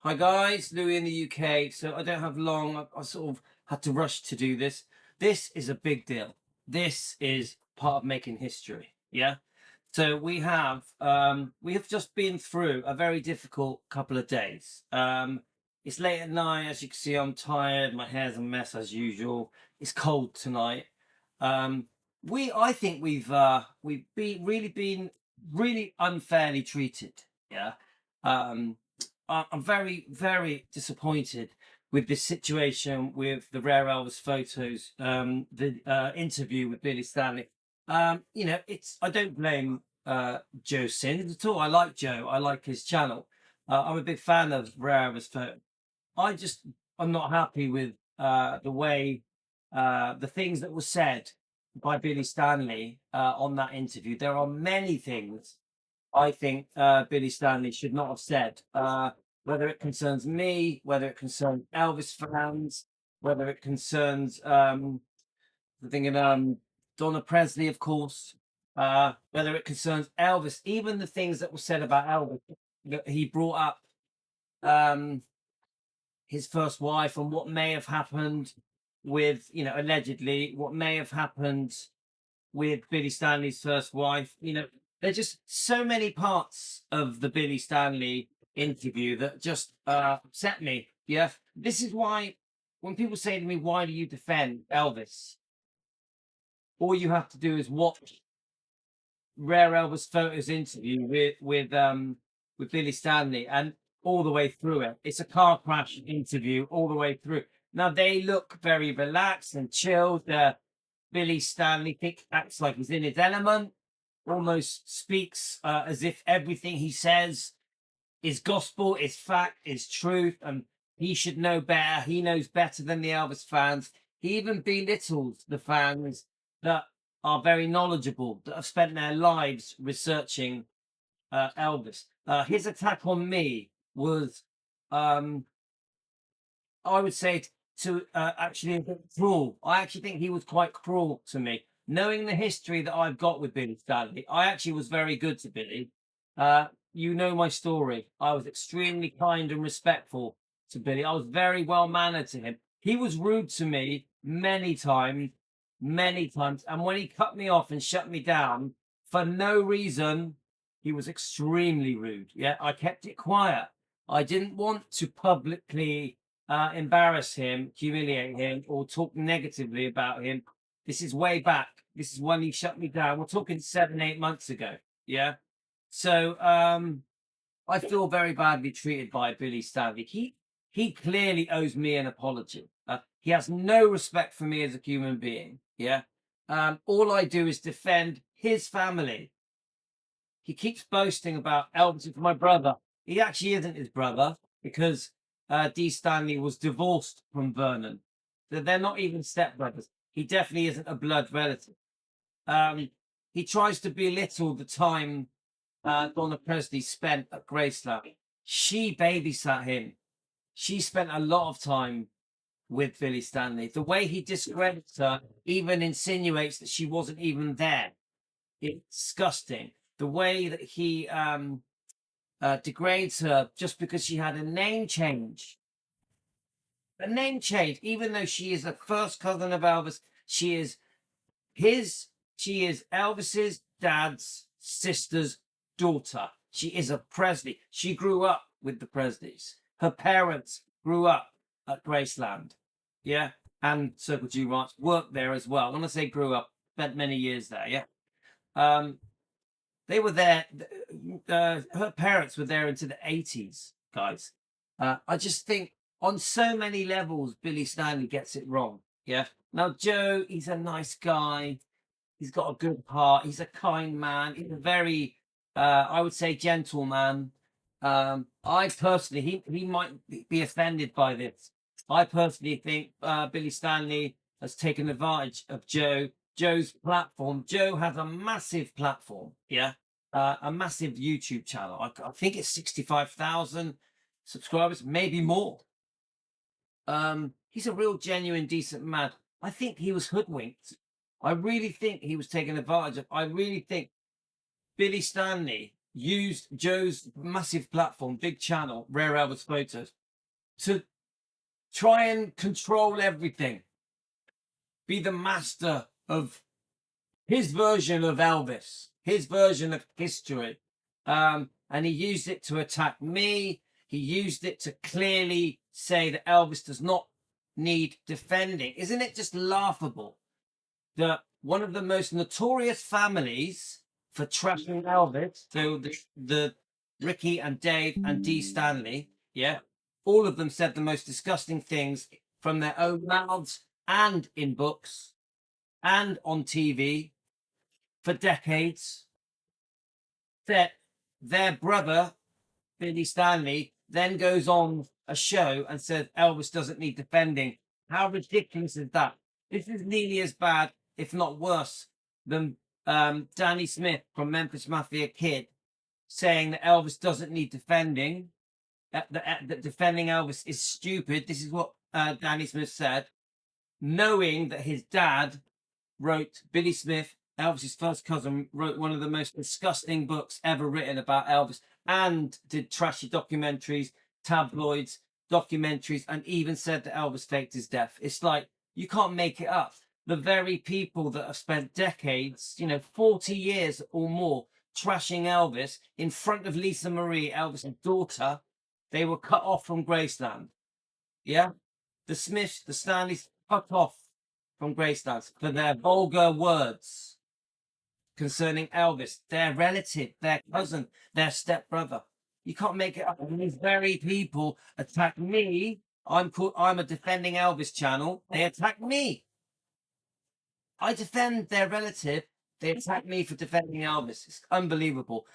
Hi guys, Louis in the UK. So I don't have long. I sort of had to rush to do this. This is a big deal. This is part of making history. Yeah. So we have just been through a very difficult couple of days. It's late at night, as you can see. I'm tired. My hair's a mess as usual. It's cold tonight. Um, I think we've been really unfairly treated. Yeah. Um, I'm very, very disappointed with this situation with the Rare Elvis photos, the interview with Billy Stanley. I don't blame Joe Sins at all. I like Joe. I like his channel. I'm a big fan of Rare Elvis photo. I just I'm not happy with the way the things that were said by Billy Stanley on that interview. There are many things I think Billy Stanley should not have said, whether it concerns me, whether it concerns Elvis fans, whether it concerns I'm thinking Donna Presley, of course, whether it concerns Elvis, even the things that were said about Elvis that he brought up um, his first wife and what may have happened with, allegedly what may have happened with Billy Stanley's first wife. There's just so many parts of the Billy Stanley interview that just upset me. Yeah. This is why when people say to me, why do you defend Elvis? All you have to do is watch Rare Elvis Photos interview with Billy Stanley and all the way through it. It's a car crash interview all the way through. Now they look very relaxed and chilled. Billy Stanley acts like he's in his element, almost speaks as if everything he says is gospel, is fact, is truth, and he should know better. He knows better than the Elvis fans. He even belittles the fans that are very knowledgeable, that have spent their lives researching Elvis. His attack on me was, I would say, to actually a bit cruel. I actually think he was quite cruel to me. Knowing the history that I've got with Billy Stanley, I actually was very good to Billy. You know my story. I was extremely kind and respectful to Billy. I was very well mannered to him. He was rude to me many times, many times. And when he cut me off and shut me down for no reason, he was extremely rude. Yeah, I kept it quiet. I didn't want to publicly embarrass him, humiliate him, or talk negatively about him. This is way back. This is when he shut me down. We're talking 7, 8 months ago. Yeah. So I feel very badly treated by Billy Stanley. He clearly owes me an apology. He has no respect for me as a human being. Yeah. All I do is defend his family. He keeps boasting about Elvis is my brother. He actually isn't his brother because D. Stanley was divorced from Vernon. They're not even stepbrothers. He definitely isn't a blood relative. He tries to belittle the time Donna Presley spent at Graceland. She babysat him. She spent a lot of time with Billy Stanley. The way he discredits her even insinuates that she wasn't even there. It's disgusting. The way that he degrades her just because she had a name change. A name change, even though she is a first cousin of Elvis, she is Elvis's dad's sister's daughter. She is a Presley. She grew up with the Presleys. Her parents grew up at Graceland. Yeah. And Circle G Ranch, worked there as well. When I say grew up, spent many years there. Yeah. They were there. Her parents were there into the 80s, guys. I just think on so many levels, Billy Stanley gets it wrong. Yeah. Now, Joe, he's a nice guy. He's got a good heart. He's a kind man. He's a very, I would say, gentle man. I personally, he might be offended by this. I personally think Billy Stanley has taken advantage of Joe's platform. Joe has a massive platform, yeah, a massive YouTube channel. I think it's 65,000 subscribers, maybe more. He's a real genuine, decent man. I think he was hoodwinked. I really think he was taken advantage of. I really think Billy Stanley used Joe's massive platform, big channel, Rare Elvis Photos, to try and control everything, be the master of his version of Elvis, his version of history. And he used it to attack me. He used it to clearly say that Elvis does not need defending. Isn't it just laughable that one of the most notorious families for trashing Elvis, so the Ricky and Dave and Dee Stanley, yeah, all of them said the most disgusting things from their own mouths and in books and on TV for decades, that their brother, Billy Stanley, then goes on a show and says Elvis doesn't need defending. How ridiculous is that? This is nearly as bad, if not worse, than Danny Smith from Memphis Mafia Kid saying that Elvis doesn't need defending, that defending Elvis is stupid. This is what Danny Smith said, knowing that his dad wrote, Billy Smith, Elvis's first cousin, wrote one of the most disgusting books ever written about Elvis, and did trashy documentaries, tabloids, documentaries, and even said that Elvis faked his death. It's like, you can't make it up. The very people that have spent decades, 40 years or more, trashing Elvis in front of Lisa Marie, Elvis' daughter, they were cut off from Graceland. Yeah? The Smiths, the Stanleys, cut off from Graceland for their vulgar words concerning Elvis, their relative, their cousin, their stepbrother. You can't make it up. And these very people attack me. I'm a Defending Elvis channel. They attack me. I defend their relative. They attack me for defending Elvis. It's unbelievable.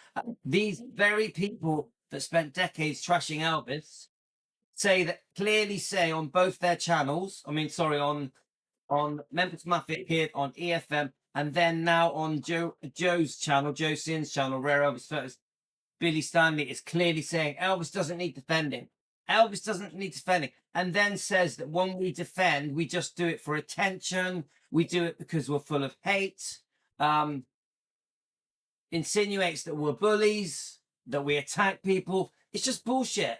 These very people that spent decades trashing Elvis clearly say on both their channels, on Memphis Mafia Kid, on EFM, and then now on Joe's channel, Joe Sin's channel, Rare Elvis Photos, Billy Stanley is clearly saying Elvis doesn't need defending. Elvis doesn't need defending. And then says that when we defend, we just do it for attention. We do it because we're full of hate. Insinuates that we're bullies, that we attack people. It's just bullshit.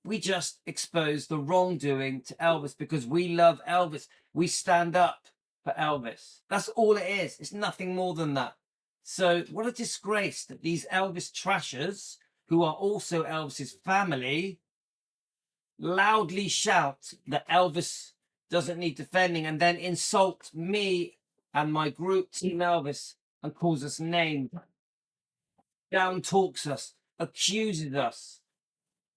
We just expose the wrongdoing to Elvis because we love Elvis. We stand up for Elvis. That's all it is. It's nothing more than that. So what a disgrace that these Elvis trashers, who are also Elvis's family, loudly shout that Elvis doesn't need defending and then insult me and my group, Team Elvis, and calls us names, down talks us, accuses us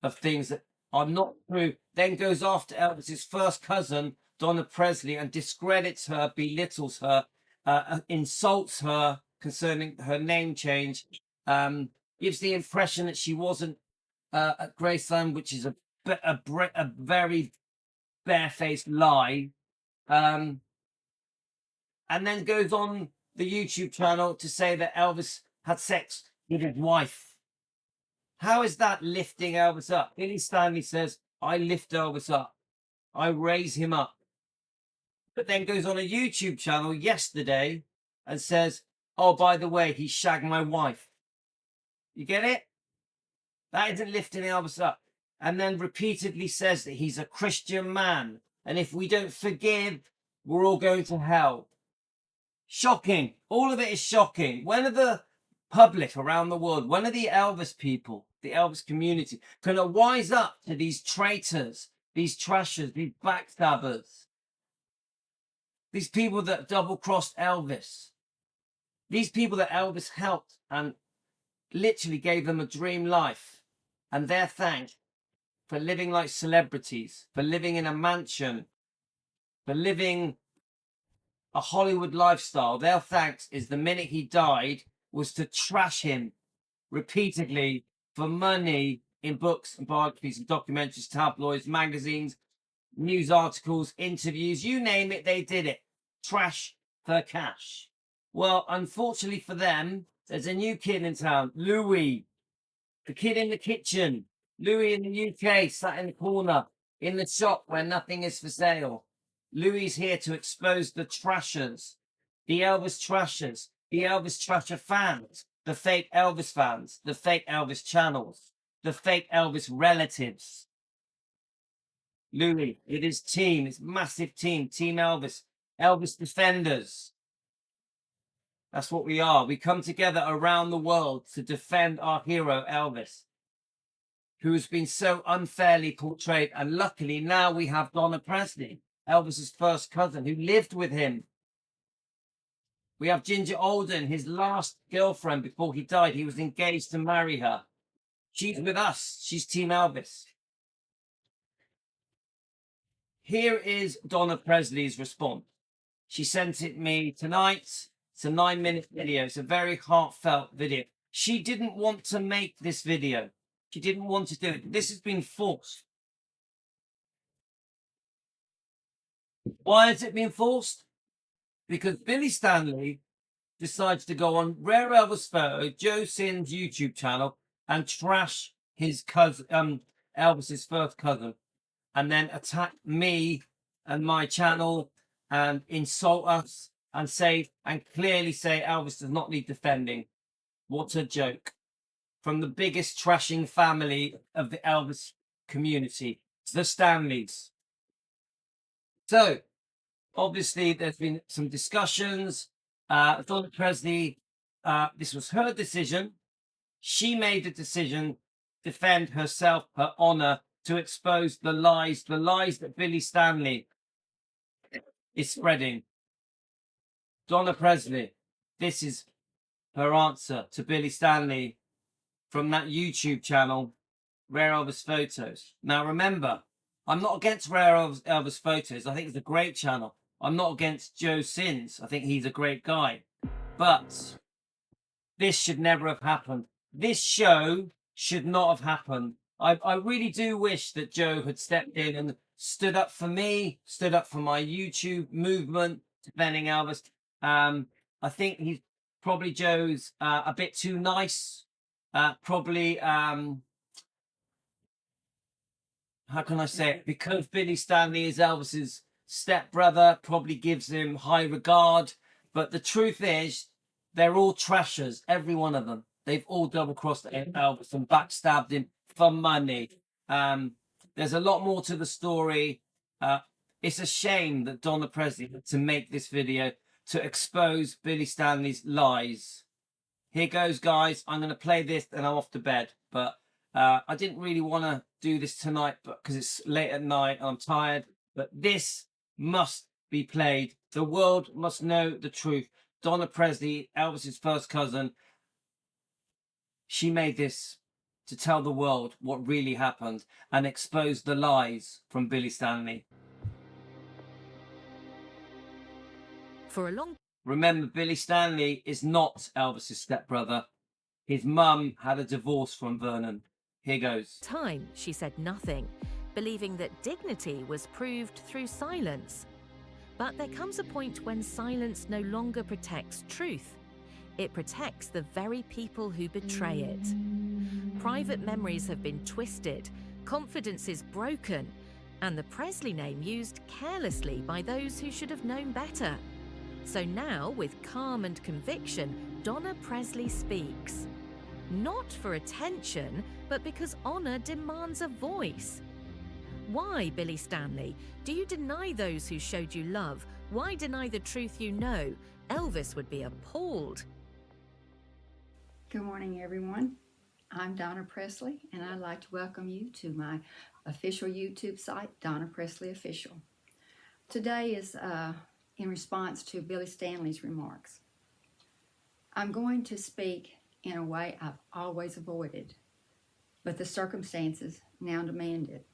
of things that are not true, then goes after Elvis's first cousin, Donna Presley, and discredits her, belittles her, insults her concerning her name change, gives the impression that she wasn't at Graceland, which is a very barefaced lie, and then goes on the YouTube channel to say that Elvis had sex with his wife. How is that lifting Elvis up? Billy Stanley says, I lift Elvis up. I raise him up. But then goes on a YouTube channel yesterday and says, oh, by the way, he shagged my wife. You get it? That isn't lifting Elvis up. And then repeatedly says that he's a Christian man. And if we don't forgive, we're all going to hell. Shocking. All of it is shocking. When are the public around the world, when are the Elvis people, the Elvis community, going to wise up to these traitors, these trashers, these backstabbers, these people that double-crossed Elvis, these people that Elvis helped and literally gave them a dream life, and their thanks for living like celebrities, for living in a mansion, for living a Hollywood lifestyle. Their thanks is the minute he died was to trash him repeatedly for money in books and biographies and documentaries, tabloids, magazines, news articles, interviews, you name it, they did it. Trash for cash. Well, unfortunately for them, there's a new kid in town, Louis, the kid in the kitchen. Louis in the UK, sat in the corner, in the shop where nothing is for sale. Louis here to expose the trashers, the Elvis trashers, the Elvis trasher fans, the fake Elvis fans, the fake Elvis channels, the fake Elvis relatives. Louis, it is team, it's massive team, Team Elvis, Elvis defenders. That's what we are. We come together around the world to defend our hero, Elvis, who has been so unfairly portrayed. And luckily now we have Donna Presley, Elvis's first cousin, who lived with him. We have Ginger Alden, his last girlfriend before he died. He was engaged to marry her. She's with us. She's Team Elvis. Here is Donna Presley's response. She sent it me tonight. It's a 9-minute video. It's a very heartfelt video. She didn't want to make this video. She didn't want to do it. This has been forced. Why has it been forced? Because Billy Stanley decides to go on Rare Elvis Photo, Joe Sin's YouTube channel, and trash his cousin, Elvis's first cousin, and then attack me and my channel and insult us and say, and clearly say Elvis does not need defending. What a joke. From the biggest trashing family of the Elvis community, the Stanleys. So, obviously, there's been some discussions. Donna Presley, this was her decision. She made the decision, defend herself, her honor, to expose the lies that Billy Stanley is spreading. Donna Presley, this is her answer to Billy Stanley from that YouTube channel, Rare Elvis Photos. Now, remember, I'm not against Rare Elvis Photos. I think it's a great channel. I'm not against Joe Sins. I think he's a great guy. But this should never have happened. This show should not have happened. I really do wish that Joe had stepped in and stood up for me, stood up for my YouTube movement, defending Elvis. I think he's probably Joe's a bit too nice. Probably, how can I say it? Because Billy Stanley is Elvis's stepbrother, probably gives him high regard. But the truth is, they're all trashers, every one of them. They've all double-crossed Elvis and backstabbed him for money. There's a lot more to the story. It's a shame that Donna Presley had to make this video to expose Billy Stanley's lies. Here goes, guys. I'm going to play this and I'm off to bed. But I didn't really want to do this tonight because it's late at night and I'm tired. But this must be played. The world must know the truth. Donna Presley, Elvis's first cousin, she made this to tell the world what really happened and expose the lies from Billy Stanley. Remember, Billy Stanley is not Elvis's stepbrother. His mum had a divorce from Vernon. Here goes. Time, she said nothing, believing that dignity was proved through silence. But there comes a point when silence no longer protects truth. It protects the very people who betray it. Private memories have been twisted, confidence is broken, and the Presley name used carelessly by those who should have known better. So now, with calm and conviction, Donna Presley speaks. Not for attention, but because honor demands a voice. Why, Billy Stanley, do you deny those who showed you love? Why deny the truth you know? Elvis would be appalled. Good morning, everyone. I'm Donna Presley, and I'd like to welcome you to my official YouTube site, Donna Presley Official. Today is in response to Billy Stanley's remarks. I'm going to speak in a way I've always avoided, but the circumstances now demand it.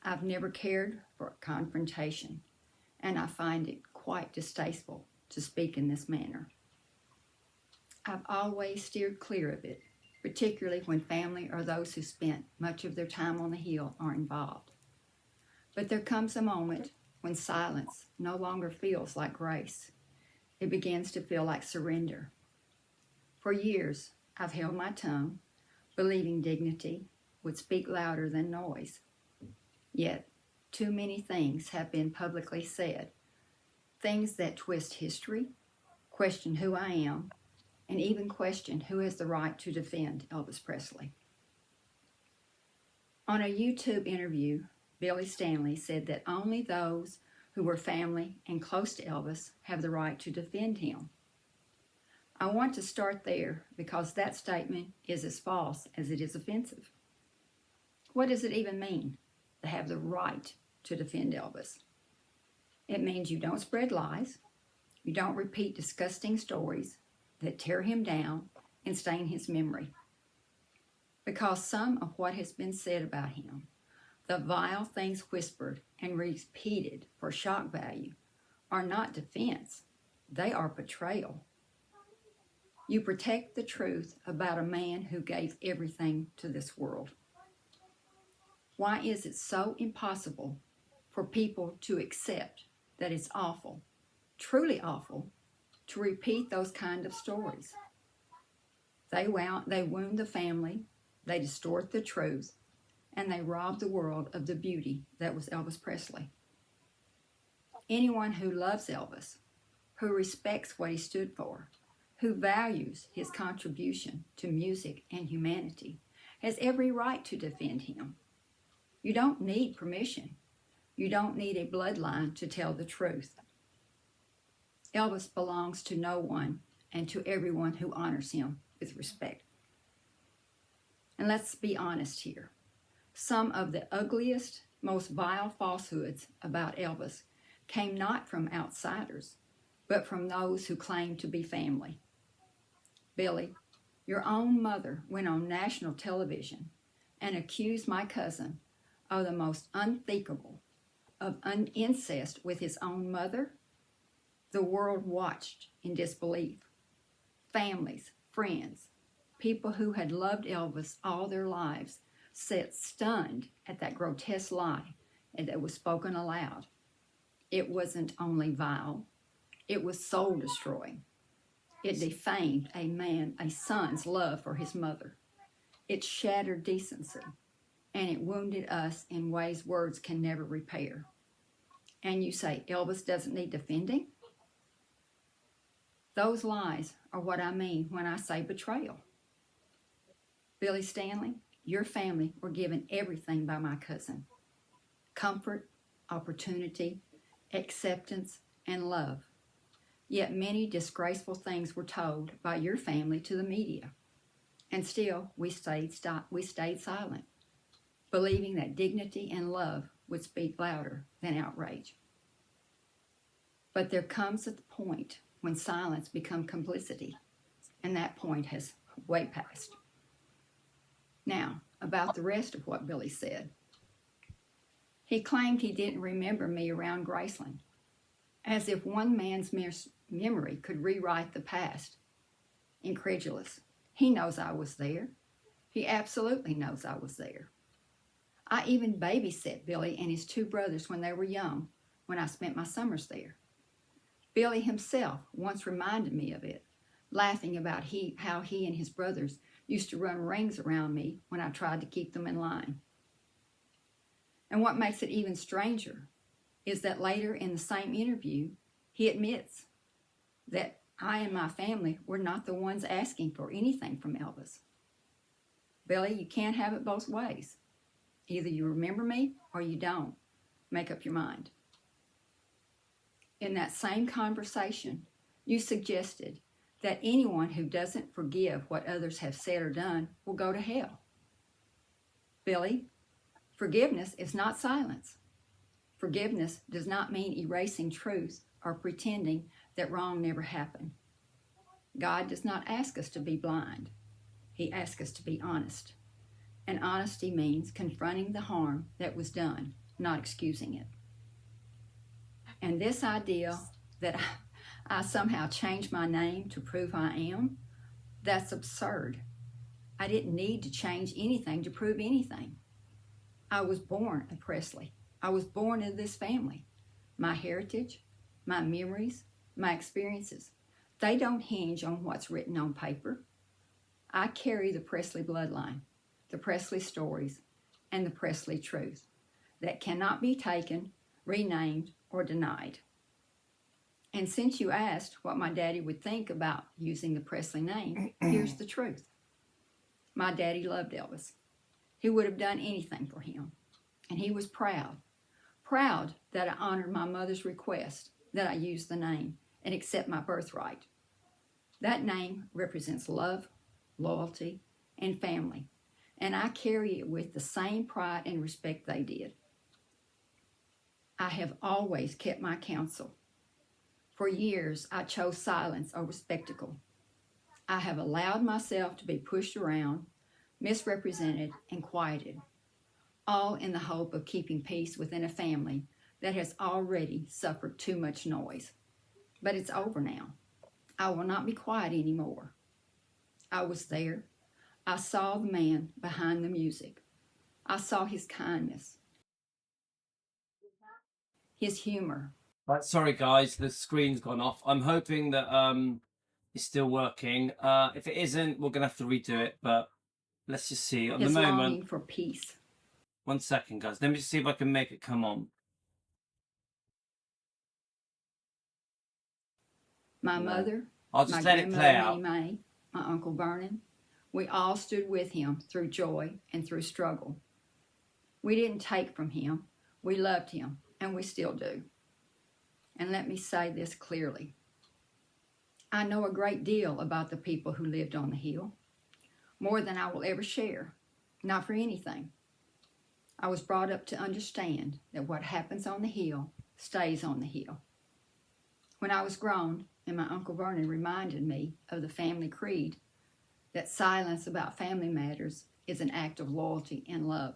I've never cared for confrontation, and I find it quite distasteful to speak in this manner. I've always steered clear of it, particularly when family or those who spent much of their time on the Hill are involved. But there comes a moment when silence no longer feels like grace. It begins to feel like surrender. For years, I've held my tongue, believing dignity would speak louder than noise. Yet, too many things have been publicly said, things that twist history, question who I am, and even question who has the right to defend Elvis Presley. On a YouTube interview, Billy Stanley said that only those who were family and close to Elvis have the right to defend him. I want to start there because that statement is as false as it is offensive. What does it even mean to have the right to defend Elvis? It means you don't spread lies, you don't repeat disgusting stories that tear him down and stain his memory. Because some of what has been said about him, the vile things whispered and repeated for shock value, are not defense, they are betrayal. You protect the truth about a man who gave everything to this world. Why is it so impossible for people to accept that it's awful, truly awful, to repeat those kind of stories? They wound the family, they distort the truth, and they rob the world of the beauty that was Elvis Presley. Anyone who loves Elvis, who respects what he stood for, who values his contribution to music and humanity, has every right to defend him. You don't need permission. You don't need a bloodline to tell the truth. Elvis belongs to no one and to everyone who honors him with respect. And let's be honest here. Some of the ugliest, most vile falsehoods about Elvis came not from outsiders, but from those who claimed to be family. Billy, your own mother went on national television and accused my cousin of the most unthinkable of incest with his own mother. The world watched in disbelief. Families, friends, people who had loved Elvis all their lives sat stunned at that grotesque lie that was spoken aloud. It wasn't only vile, it was soul-destroying. It defamed a son's love for his mother. It shattered decency, and it wounded us in ways words can never repair. And you say Elvis doesn't need defending? Those lies are what I mean when I say betrayal. Billy Stanley, your family were given everything by my cousin: comfort, opportunity, acceptance, and love. Yet many disgraceful things were told by your family to the media, and still we stayed silent, believing that dignity and love would speak louder than outrage. But there comes a point when silence becomes complicity, and that point has way passed. Now, about the rest of what Billy said. He claimed he didn't remember me around Graceland, as if one man's memory could rewrite the past. Incredulous. He knows I was there. He absolutely knows I was there. I even babysat Billy and his two brothers when they were young, when I spent my summers there. Billy himself once reminded me of it, laughing about how he and his brothers used to run rings around me when I tried to keep them in line. And what makes it even stranger is that later in the same interview, he admits that I and my family were not the ones asking for anything from Elvis. Billy, you can't have it both ways. Either you remember me or you don't. Make up your mind. In that same conversation, you suggested that anyone who doesn't forgive what others have said or done will go to hell. Billy, forgiveness is not silence. Forgiveness does not mean erasing truth or pretending that wrong never happened. God does not ask us to be blind. He asks us to be honest. And honesty means confronting the harm that was done, not excusing it. And this idea that I somehow changed my name to prove who I am, that's absurd. I didn't need to change anything to prove anything. I was born a Presley. I was born into this family. My heritage, my memories, my experiences, they don't hinge on what's written on paper. I carry the Presley bloodline, the Presley stories, and the Presley truth that cannot be taken, renamed, or denied. And since you asked what my daddy would think about using the Presley name, here's the truth. My daddy loved Elvis. He would have done anything for him. And he was proud that I honored my mother's request that I use the name and accept my birthright. That name represents love, loyalty, and family, and I carry it with the same pride and respect they did. I have always kept my counsel. For years, I chose silence over spectacle. I have allowed myself to be pushed around, misrepresented, and quieted, all in the hope of keeping peace within a family that has already suffered too much noise. But it's over now. I will not be quiet anymore. I was there. I saw the man behind the music. I saw his kindness, his humor. Right, sorry guys, the screen's gone off. I'm hoping that it's still working. If it isn't, we're gonna have to redo it, but let's just see. At the his moment, longing for peace. 1 second, guys. Let me just see if I can make it come on. My mother, I'll just my let it grandmother play out. Minnie Mae, my Uncle Vernon, we all stood with him through joy and through struggle. We didn't take from him. We loved him, and we still do. And let me say this clearly. I know a great deal about the people who lived on the hill, more than I will ever share, not for anything. I was brought up to understand that what happens on the hill stays on the hill. When I was grown, and my Uncle Vernon reminded me of the family creed, that silence about family matters is an act of loyalty and love.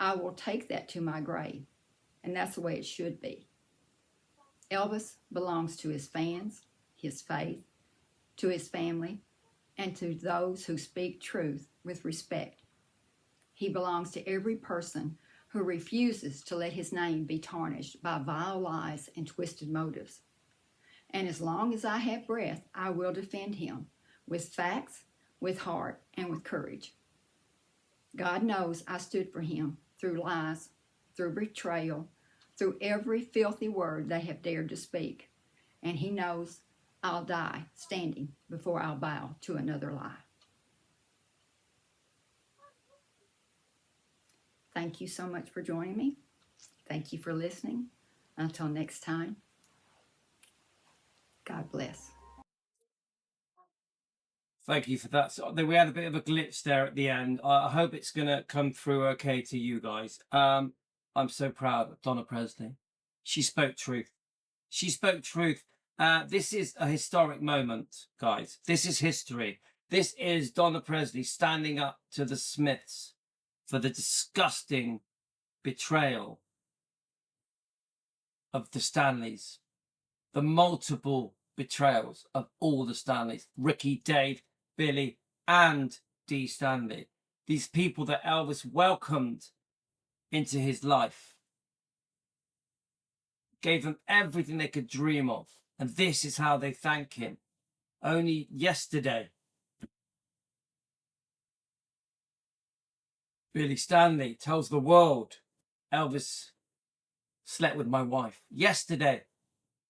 I will take that to my grave, and that's the way it should be. Elvis belongs to his fans, his faith, to his family, and to those who speak truth with respect. He belongs to every person who refuses to let his name be tarnished by vile lies and twisted motives. And as long as I have breath, I will defend him with facts, with heart, and with courage. God knows I stood for him through lies, through betrayal, through every filthy word they have dared to speak. And he knows I'll die standing before I'll bow to another lie. Thank you so much for joining me. Thank you for listening. Until next time, God bless. Thank you for that. So we had a bit of a glitch there at the end. I hope it's going to come through okay to you guys. I'm so proud of Donna Presley. She spoke truth. She spoke truth. This is a historic moment, guys. This is history. This is Donna Presley standing up to the Smiths for the disgusting betrayal of the Stanleys, the multiple betrayals of all the Stanleys, Ricky, Dave, Billy, and Dee Stanley. These people that Elvis welcomed into his life, gave them everything they could dream of. And this is how they thank him. Only yesterday, Billy Stanley tells the world, Elvis slept with my wife. Yesterday,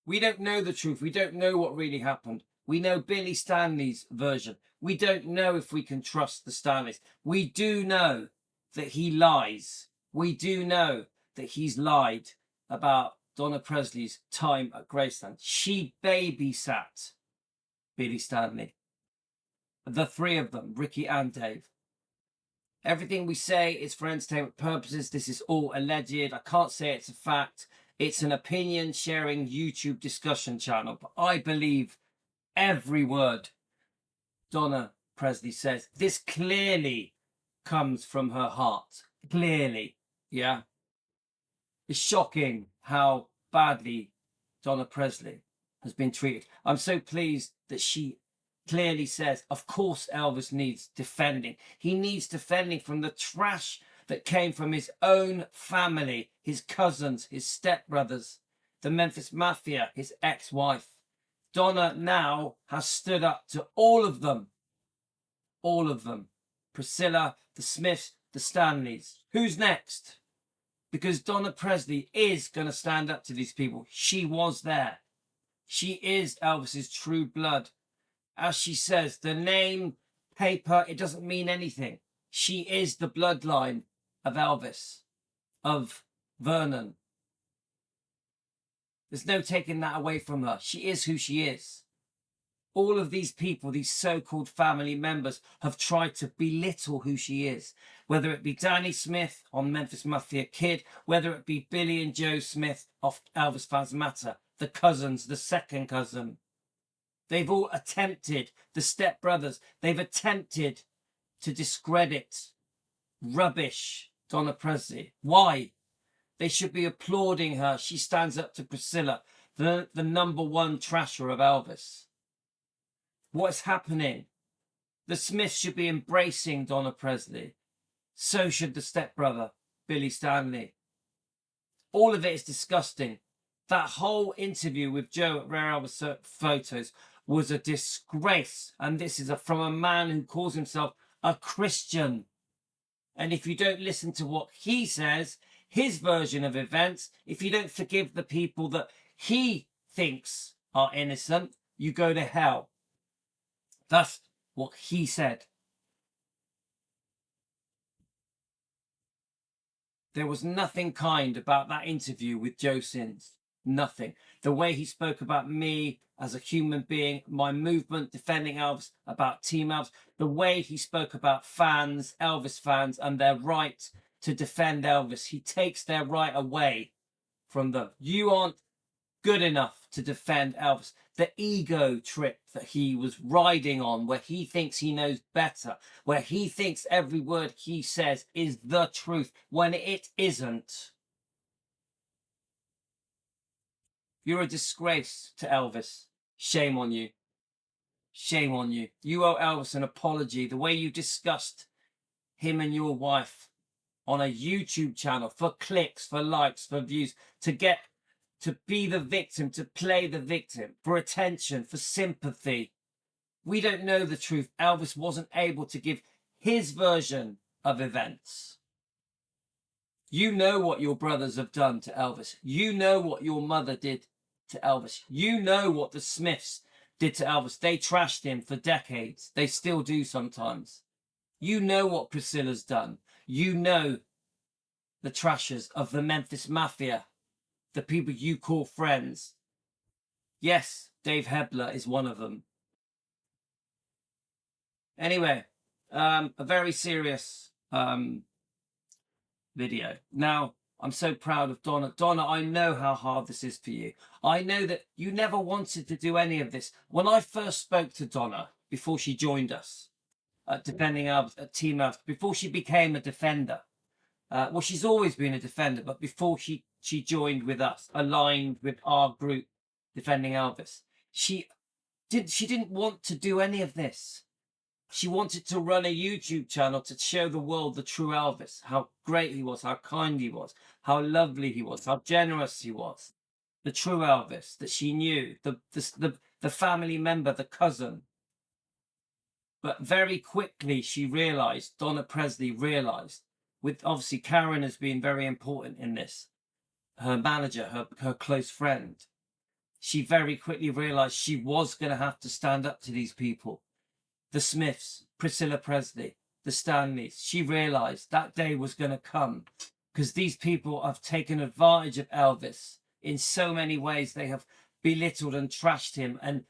we don't know the truth. We don't know what really happened. We know Billy Stanley's version. We don't know if we can trust the Stanleys. We do know that he lies. We do know that he's lied about Donna Presley's time at Graceland. She babysat Billy Stanley. The three of them, Ricky and Dave. Everything we say is for entertainment purposes. This is all alleged. I can't say it's a fact. It's an opinion sharing YouTube discussion channel. But I believe every word Donna Presley says. This clearly comes from her heart. Clearly. Yeah. It's shocking how badly Donna Presley has been treated. I'm so pleased that she clearly says, of course Elvis needs defending. He needs defending from the trash that came from his own family, his cousins, his stepbrothers, the Memphis Mafia, his ex-wife. Donna now has stood up to all of them. All of them. Priscilla, the Smiths, the Stanleys. Who's next? Because Donna Presley is going to stand up to these people. She was there. She is Elvis's true blood. As she says, the name, paper, it doesn't mean anything. She is the bloodline of Elvis, of Vernon. There's no taking that away from her. She is who she is. All of these people, these so-called family members, have tried to belittle who she is. Whether it be Danny Smith on Memphis Mafia Kid, whether it be Billy and Joe Smith off Elvis Fans Matter, the cousins, the second cousin. They've all attempted, the stepbrothers, they've attempted to discredit, rubbish Donna Presley. Why? They should be applauding her. She stands up to Priscilla, the number one trasher of Elvis. What's happening? The Smiths should be embracing Donna Presley. So should the stepbrother, Billy Stanley. All of it is disgusting. That whole interview with Joe at Rare Elvis Photos was a disgrace. And this is from a man who calls himself a Christian. And if you don't listen to what he says, his version of events, if you don't forgive the people that he thinks are innocent, you go to hell. That's what he said. There was nothing kind about that interview with Joe Sins. Nothing. The way he spoke about me as a human being, my movement, defending Elvis, about Team Elvis, the way he spoke about fans, Elvis fans, and their right to defend Elvis. He takes their right away from them. You aren't good enough to defend Elvis. The ego trip that he was riding on, where he thinks he knows better, where he thinks every word he says is the truth, when it isn't. You're a disgrace to Elvis. Shame on you. Shame on you. You owe Elvis an apology. The way you discussed him and your wife on a YouTube channel for clicks, for likes, for views, to be the victim, to play the victim, for attention, for sympathy. We don't know the truth. Elvis wasn't able to give his version of events. You know what your brothers have done to Elvis. You know what your mother did to Elvis. You know what the Smiths did to Elvis. They trashed him for decades. They still do sometimes. You know what Priscilla's done. You know the trashers of the Memphis Mafia, the people you call friends. Yes, Dave Hebler is one of them. Anyway, a very serious video. Now, I'm so proud of Donna. Donna, I know how hard this is for you. I know that you never wanted to do any of this. When I first spoke to Donna, before she joined us, defending Elvis, Team Elvis, before she became a defender, well, she's always been a defender, but before she joined with us, aligned with our group, defending Elvis, she didn't want to do any of this. She wanted to run a YouTube channel to show the world the true Elvis, how great he was, how kind he was, how lovely he was, how generous he was. The true Elvis that she knew, the family member, the cousin. But very quickly she realized, Donna Presley realized, with obviously Karen has been very important in this, her manager, her close friend. She very quickly realized she was going to have to stand up to these people. The Smiths, Priscilla Presley, the Stanleys. She realized that day was going to come because these people have taken advantage of Elvis in so many ways. They have belittled and trashed him and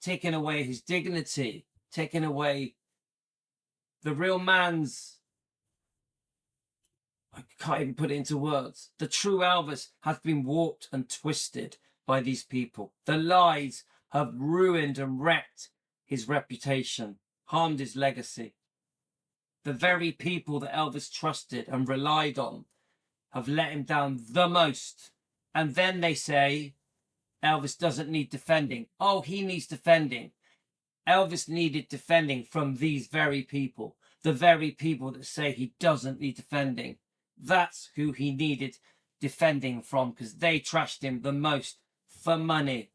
taken away his dignity, taken away the real man's, I can't even put it into words. The true Elvis has been warped and twisted by these people. The lies have ruined and wrecked his reputation, harmed his legacy. The very people that Elvis trusted and relied on have let him down the most. And then they say, Elvis doesn't need defending. Oh, he needs defending. Elvis needed defending from these very people. The very people that say he doesn't need defending. That's who he needed defending from because they trashed him the most for money.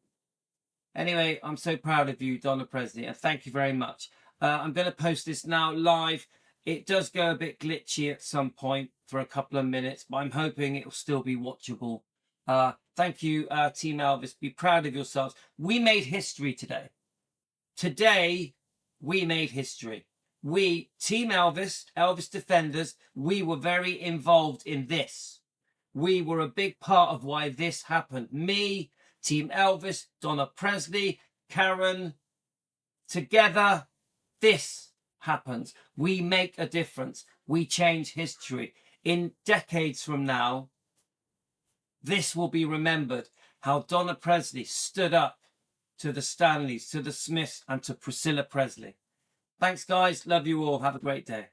Anyway, I'm so proud of you, Donna Presley, and thank you very much. I'm going to post this now live. It does go a bit glitchy at some point for a couple of minutes, but I'm hoping it will still be watchable. Thank you, Team Elvis. Be proud of yourselves. We made history today. Today, we made history. We, Team Elvis, Elvis Defenders, we were very involved in this. We were a big part of why this happened. Me, Team Elvis, Donna Presley, Karen, together, this happens. We make a difference. We change history. In decades from now, this will be remembered, how Donna Presley stood up to the Stanleys, to the Smiths, and to Priscilla Presley. Thanks, guys. Love you all. Have a great day.